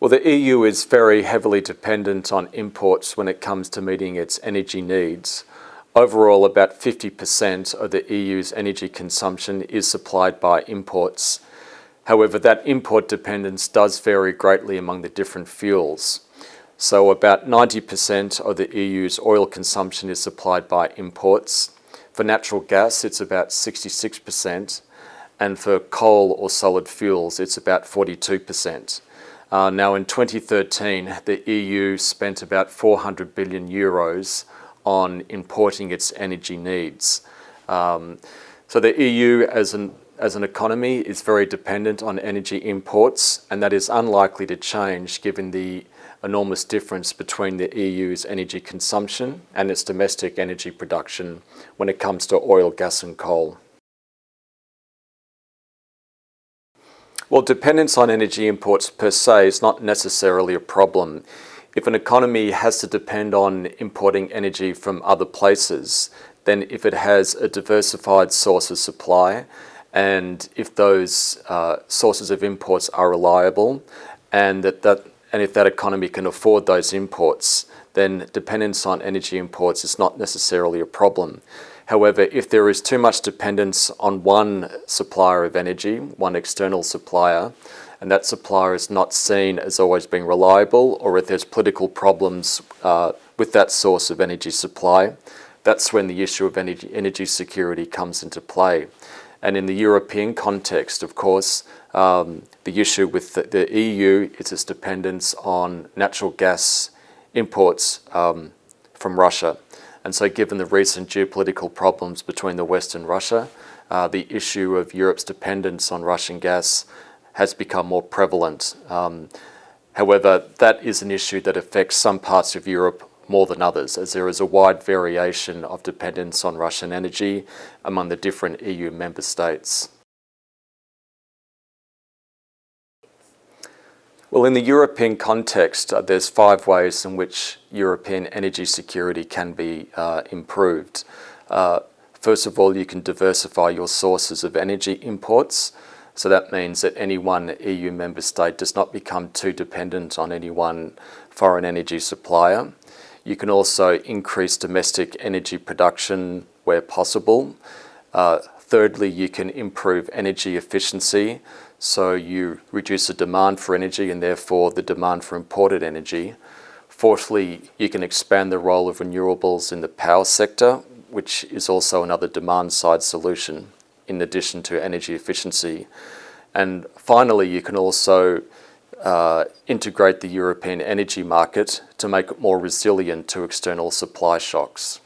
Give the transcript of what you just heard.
Well, the EU is very heavily dependent on imports when it comes to meeting its energy needs. Overall, about 50% of the EU's energy consumption is supplied by imports. However, that import dependence does vary greatly among the different fuels. So about 90% of the EU's oil consumption is supplied by imports. For natural gas, it's about 66%, and for coal or solid fuels, it's about 42%. Now in 2013, the EU spent about 400 billion euros on importing its energy needs. So the EU as an economy is very dependent on energy imports, and that is unlikely to change given the enormous difference between the EU's energy consumption and its domestic energy production when it comes to oil, gas and coal. Well, dependence on energy imports per se is not necessarily a problem. If an economy has to depend on importing energy from other places, then if it has a diversified source of supply, and if those sources of imports are reliable, and if that economy can afford those imports, then dependence on energy imports is not necessarily a problem. However, if there is too much dependence on one supplier of energy, one external supplier, and that supplier is not seen as always being reliable, or if there's political problems with that source of energy supply, that's when the issue of energy security comes into play. And in the European context, of course, the issue with the EU is its dependence on natural gas imports from Russia. And so given the recent geopolitical problems between the West and Russia, the issue of Europe's dependence on Russian gas has become more prevalent. However, that is an issue that affects some parts of Europe more than others, as there is a wide variation of dependence on Russian energy among the different EU member states. Well, in the European context, there's 5 ways in which European energy security can be improved. First of all, you can diversify your sources of energy imports. So that means that any one EU member state does not become too dependent on any one foreign energy supplier. You can also increase domestic energy production where possible. Thirdly, you can improve energy efficiency. So you reduce the demand for energy and therefore the demand for imported energy. Fourthly, you can expand the role of renewables in the power sector, which is also another demand side solution in addition to energy efficiency. And finally, you can also integrate the European energy market to make it more resilient to external supply shocks.